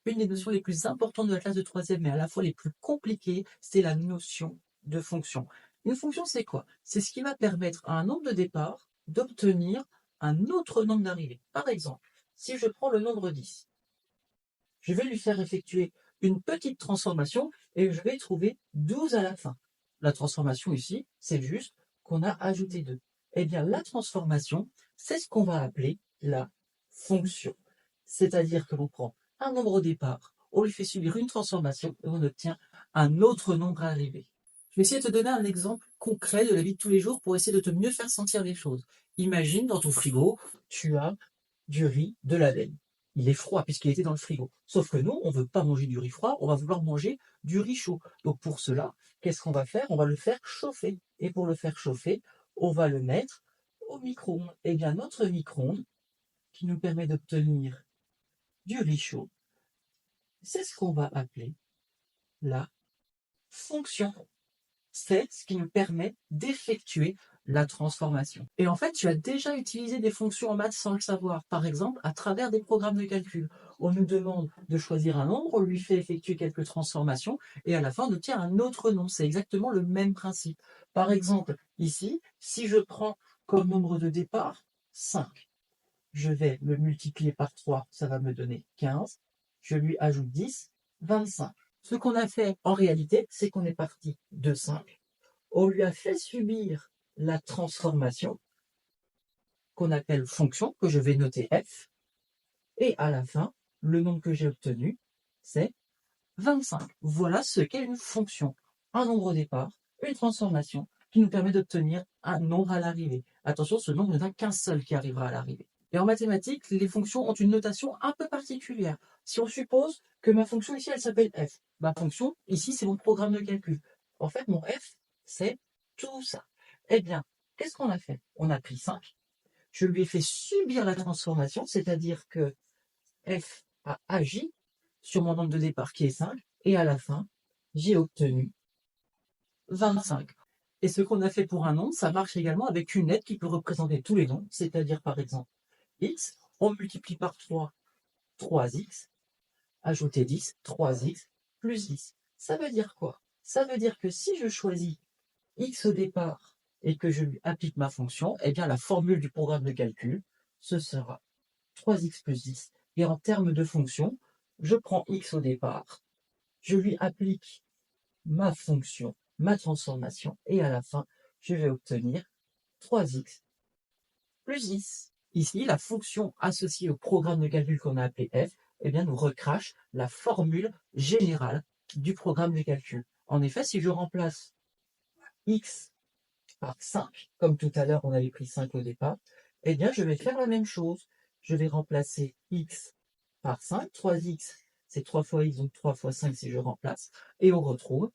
Une des notions les plus importantes de la classe de troisième, mais à la fois les plus compliquées, c'est la notion de fonction. Une fonction, c'est quoi? C'est ce qui va permettre à un nombre de départ d'obtenir un autre nombre d'arrivées. Par exemple, si je prends le nombre 10, je vais lui faire effectuer une petite transformation et je vais trouver 12 à la fin. La transformation ici, c'est juste qu'on a ajouté 2. Eh bien, la transformation, c'est ce qu'on va appeler la fonction. C'est-à-dire que l'on prend un nombre au départ, on lui fait subir une transformation et on obtient un autre nombre à l'arrivée. Je vais essayer de te donner un exemple concret de la vie de tous les jours pour essayer de te mieux faire sentir les choses. Imagine dans ton frigo, tu as du riz, de la laine. Il est froid puisqu'il était dans le frigo. Sauf que nous, on ne veut pas manger du riz froid, on va vouloir manger du riz chaud. Donc pour cela, qu'est-ce qu'on va faire? On va le faire chauffer. Et pour le faire chauffer, on va le mettre au micro-ondes. Eh bien, notre micro-ondes, qui nous permet d'obtenir du riz chaud, c'est ce qu'on va appeler la fonction. C'est ce qui nous permet d'effectuer la transformation. Et en fait, tu as déjà utilisé des fonctions en maths sans le savoir. Par exemple, à travers des programmes de calcul. On nous demande de choisir un nombre, on lui fait effectuer quelques transformations, et à la fin, on obtient un autre nombre. C'est exactement le même principe. Par exemple, ici, si je prends comme nombre de départ 5, je vais le multiplier par 3, ça va me donner 15. Je lui ajoute 10, 25. Ce qu'on a fait en réalité, c'est qu'on est parti de 5. On lui a fait subir la transformation qu'on appelle fonction, que je vais noter f. Et à la fin, le nombre que j'ai obtenu, c'est 25. Voilà ce qu'est une fonction. Un nombre au départ, une transformation qui nous permet d'obtenir un nombre à l'arrivée. Attention, ce nombre, il n'y en a qu'un seul qui arrivera à l'arrivée. Et en mathématiques, les fonctions ont une notation un peu particulière. Si on suppose que ma fonction ici, elle s'appelle f. Ma fonction, ici, c'est mon programme de calcul. En fait, mon f, c'est tout ça. Eh bien, qu'est-ce qu'on a fait? On a pris 5. Je lui ai fait subir la transformation, c'est-à-dire que f a agi sur mon nombre de départ qui est 5, et à la fin, j'ai obtenu 25. Et ce qu'on a fait pour un nombre, ça marche également avec une lettre qui peut représenter tous les nombres, c'est-à-dire par exemple x, on multiplie par 3, 3x, ajouter 10, 3x, plus 10. Ça veut dire quoi? Ça veut dire que si je choisis x au départ et que je lui applique ma fonction, eh bien la formule du programme de calcul, ce sera 3x plus 10. Et en termes de fonction, je prends x au départ, je lui applique ma fonction, ma transformation, et à la fin, je vais obtenir 3x plus 10. Ici, la fonction associée au programme de calcul qu'on a appelé f, eh bien, nous recrache la formule générale du programme de calcul. En effet, si je remplace x par 5, comme tout à l'heure on avait pris 5 au départ, eh bien je vais faire la même chose. Je vais remplacer x par 5, 3x c'est 3 fois x, donc 3 fois 5 si je remplace, et on retrouve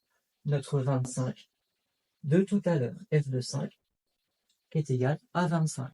notre 25 de tout à l'heure, f de 5, qui est égal à 25.